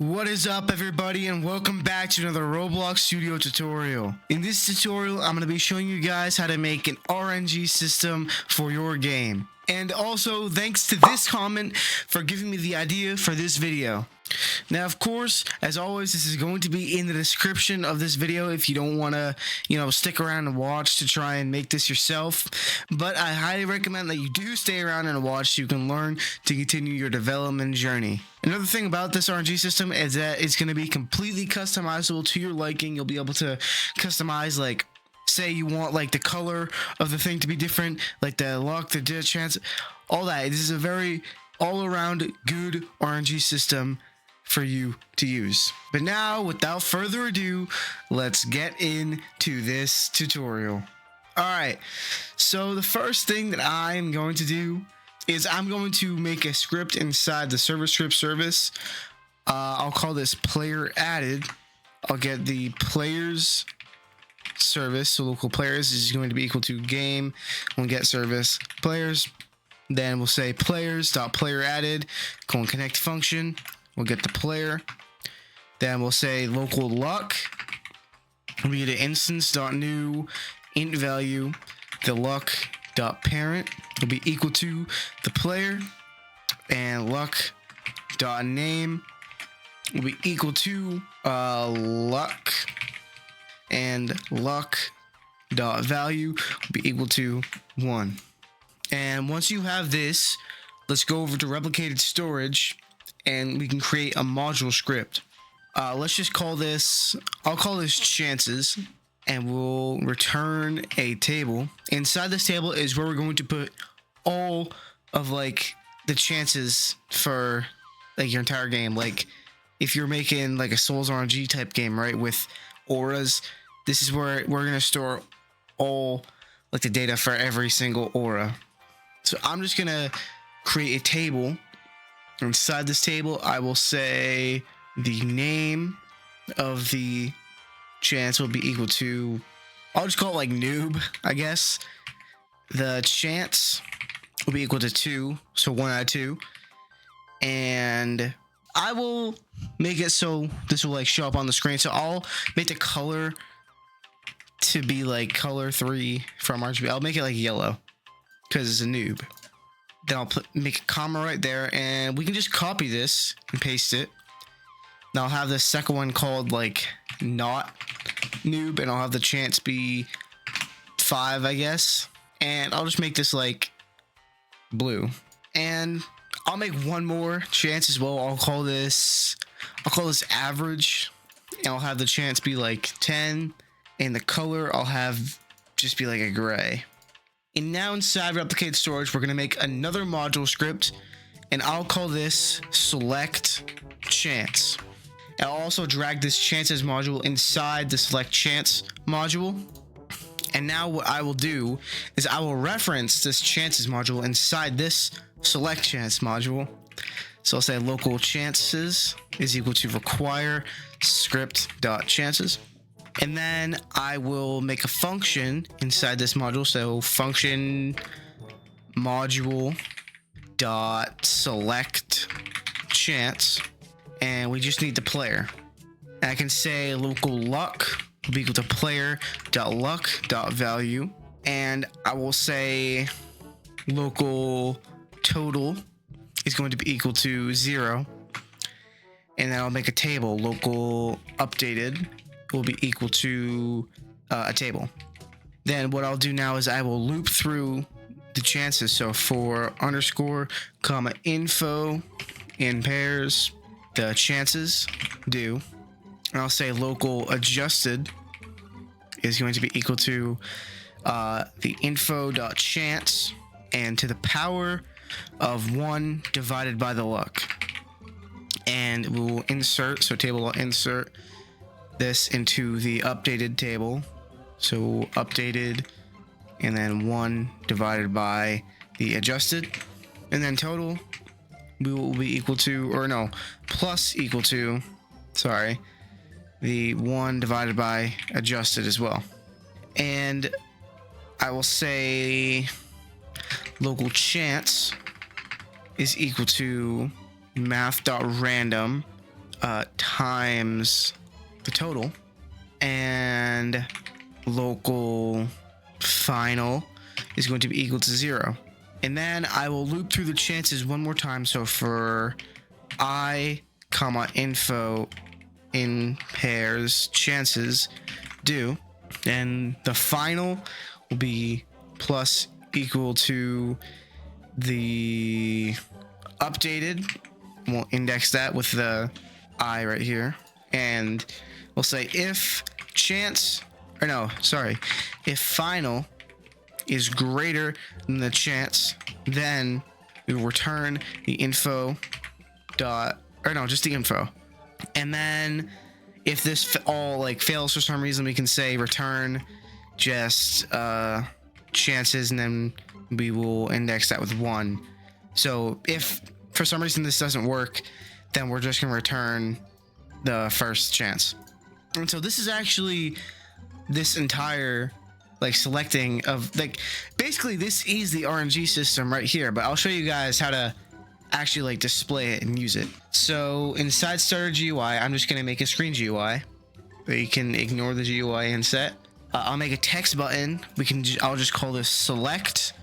What is up, everybody, and welcome back to another Roblox Studio tutorial. In this tutorial, I'm going to be showing you guys how to make an RNG system for your game. And also, thanks to this comment for giving me the idea for this video. Now, of course, as always, this is going to be in the description of this video if you don't want to, stick around and watch to try and make this yourself. But I highly recommend that you do stay around and watch so you can learn to continue your development journey. Another thing about this RNG system is that it's going to be completely customizable to your liking. You'll be able to customize, like, say you want like the color of the thing to be different, like the luck, the chance, all that. This is a very all-around good RNG system for you to use. But now, without further ado, let's get into this tutorial. Alright, so the first thing that I'm going to do is I'm going to make a script inside the server script service. I'll call this player added. I'll get the players service, so local players is going to be equal to game. We'll get service players. Then we'll say players.player added, connect function. We'll get the player. Then we'll say local luck. We get an instance.new int value. The luck.parent will be equal to the player, and luck.name will be equal to luck, and luck.value will be equal to 1. And once you have this, let's go over to replicated storage and we can create a module script. Let's just call this, I'll call this chances, and we'll return a table. Inside this table is where we're going to put all of like the chances for like your entire game. Like if you're making like a Souls RNG type game, right, with auras, this is where we're going to store all like the data for every single aura. So I'm just going to create a table. Inside this table, I will say the name of the chance will be equal to, I'll just call it like noob, I guess. The chance will be equal to 2, so 1 out of 2. And I will make it so this will like show up on the screen. So I'll make the color to be like color 3 from RGB. I'll make it like yellow because it's a noob. Then I'll make a comma right there, and we can just copy this and paste it. Now I'll have the second one called like not noob, and I'll have the chance be 5, I guess. And I'll just make this like blue, and I'll make one more chance as well. I'll call this average, and I'll have the chance be like 10, and the color I'll have just be like a gray. And now inside replicated storage, we're going to make another module script, and I'll call this select chance. And I'll also drag this chances module inside the select chance module. And now what I will do is I will reference this chances module inside this select chance module. So I'll say local chances is equal to require script.chances. And then I will make a function inside this module. So function module dot select chance, and we just need the player. And I can say local luck will be equal to player dot luck dot value, and I will say local total is going to be equal to 0, and then I'll make a table. Local updated will be equal to a table. Then what I'll do now is I will loop through the chances. So for underscore comma info in pairs, the chances do, and I'll say local adjusted is going to be equal to the info.chance and to the power of 1 divided by the luck. And we'll insert, so table will insert this into the updated table. So updated, and then 1 divided by the adjusted, and then total will be equal to, or no, plus equal to, sorry, the 1 divided by adjusted as well. And I will say local chance is equal to math.random times the total, and local final is going to be equal to 0. And then I will loop through the chances one more time. So for I comma info in pairs chances do, and the final will be plus equal to the updated. We'll index that with the I right here, and we'll say if chance, or no, sorry, if final is greater than the chance, then we will return the info dot, or no, just the info. And then if this all like fails for some reason, we can say return just chances, and then we will index that with 1. So if for some reason this doesn't work, then we're just gonna return the first chance. And so this is actually this entire like selecting of like, basically this is the RNG system right here, but I'll show you guys how to actually like display it and use it. So inside starter GUI, I'm just gonna make a screen GUI, but you can ignore the GUI inset. I'll make a text button. I'll just call this select.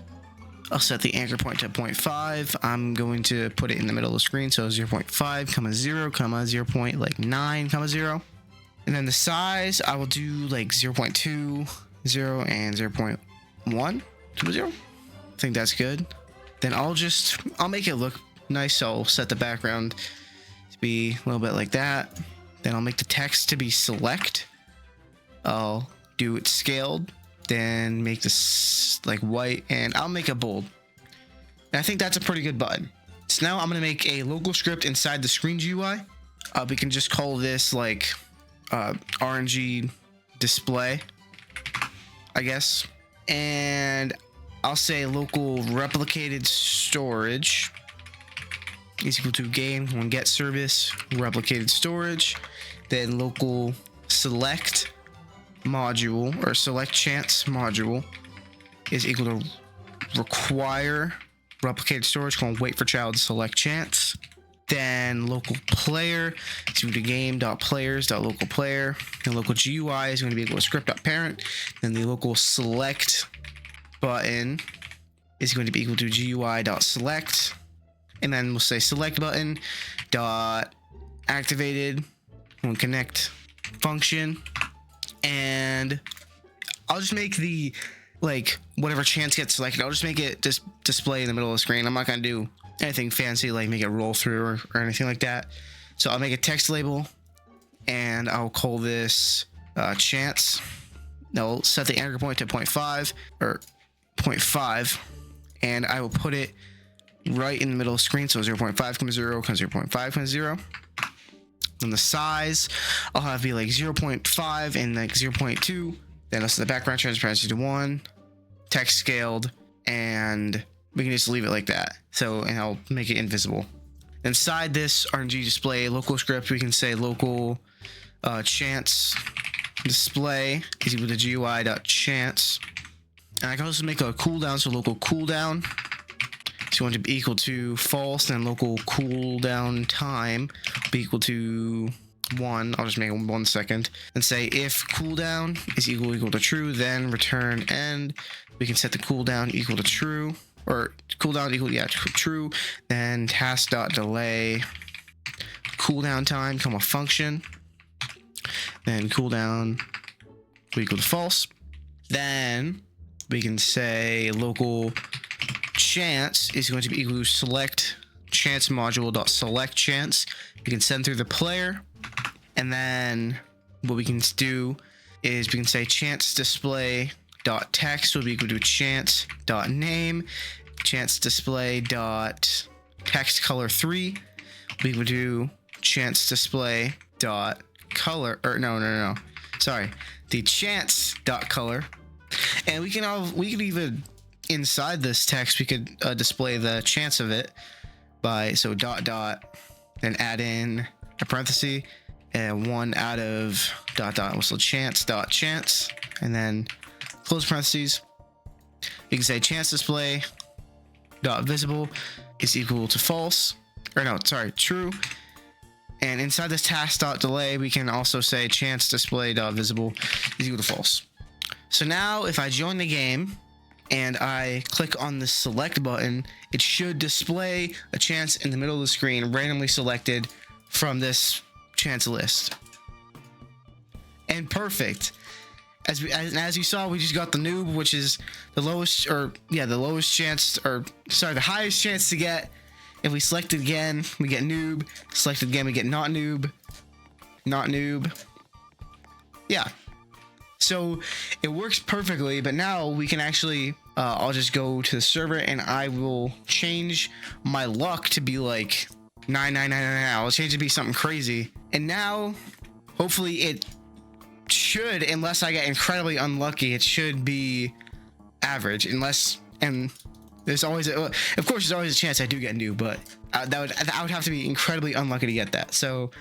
I'll set the anchor point to 0.5. I'm going to put it in the middle of the screen, so 0.5, 0, 0.9, 0. And then the size, I will do like 0.2, 0, and 0.1, 0. I think that's good. Then I'll make it look nice, so I'll set the background to be a little bit like that. Then I'll make the text to be select. I'll do it scaled. Then make this like white, and I'll make it bold. And I think that's a pretty good button. So now I'm gonna make a local script inside the screen GUI. We can just call this like RNG display, I guess. And I'll say local replicated storage is equal to game when get service replicated storage. Then local select module, or select chance module, is equal to require replicated storage colon wait for child select chance. Then local player is equal to game.players.local player, and local GUI is going to be equal to script.parent. Then the local select button is going to be equal to GUI.select, and then we'll say select button dot activated when connect function. And I'll just make the like whatever chance gets selected, I'll just make it just display in the middle of the screen. I'm not gonna do anything fancy like make it roll through or anything like that. So I'll make a text label, and I'll call this chance. I'll set the anchor point to 0.5 or 0.5, and I will put it right in the middle of the screen. So 0.5, 0, 0.5, 0. And the size I'll have be like 0.5 and like 0.2. Then I'll set the background transparency to 1, text scaled, and we can just leave it like that. So, and I'll make it invisible. Inside this RNG display local script, we can say local chance display is equal to GUI.chance. And I can also make a cooldown, so local cooldown is going to be equal to false, and local cooldown time will be equal to 1. I'll just make it 1 second, and say if cooldown is equal to true, then return end. We can set the cooldown equal to true, or cooldown equal true. Then task.delay cooldown time comma function. Then cooldown will equal to false. Then we can say local chance is going to be equal to select chance module dot select chance. We can send through the player, and then what we can do is we can say chance display dot text will be equal to chance dot name, chance display dot text color 3 will be equal to chance display dot color, or no, sorry, the chance dot color. And we could even inside this text we could display the chance of it by dot then add in a parenthesis and 1 out of so chance dot chance, and then close parentheses. You can say chance display dot visible is equal to false, or no, sorry, true. And inside this task.delay, we can also say chance display.visible is equal to false. So now if I join the game and I click on the select button, it should display a chance in the middle of the screen randomly selected from this chance list. And perfect. As you saw, we just got the noob, which is the lowest, or yeah, the lowest chance, or sorry, the highest chance to get. If we select it again, we get noob. Select it again, we get not noob. Not noob. Yeah. So it works perfectly, but now we can actually, I'll just go to the server and I will change my luck to be like 9999. I'll change it to be something crazy. And now, hopefully it should, unless I get incredibly unlucky, it should be average, unless, and there's always of course there's always a chance I do get new, but I would have to be incredibly unlucky to get that. So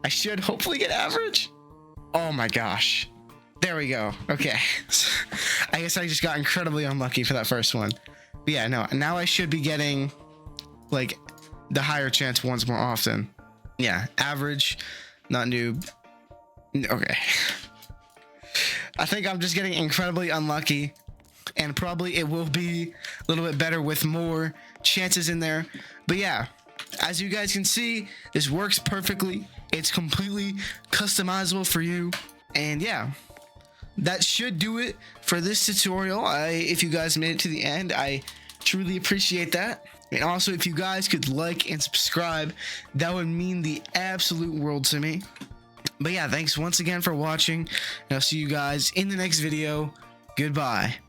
I should hopefully get average. Oh my gosh, there we go. Okay. I guess I just got incredibly unlucky for that first one, but yeah, no, now I should be getting like the higher chance ones more often. Yeah, average, not noob. Okay. I think I'm just getting incredibly unlucky, and probably it will be a little bit better with more chances in there. But yeah, as you guys can see, this works perfectly. It's completely customizable for you. And yeah, that should do it for this tutorial. If you guys made it to the end, I truly appreciate that. And also, if you guys could like and subscribe, that would mean the absolute world to me. But yeah, thanks once again for watching, and I'll see you guys in the next video. Goodbye.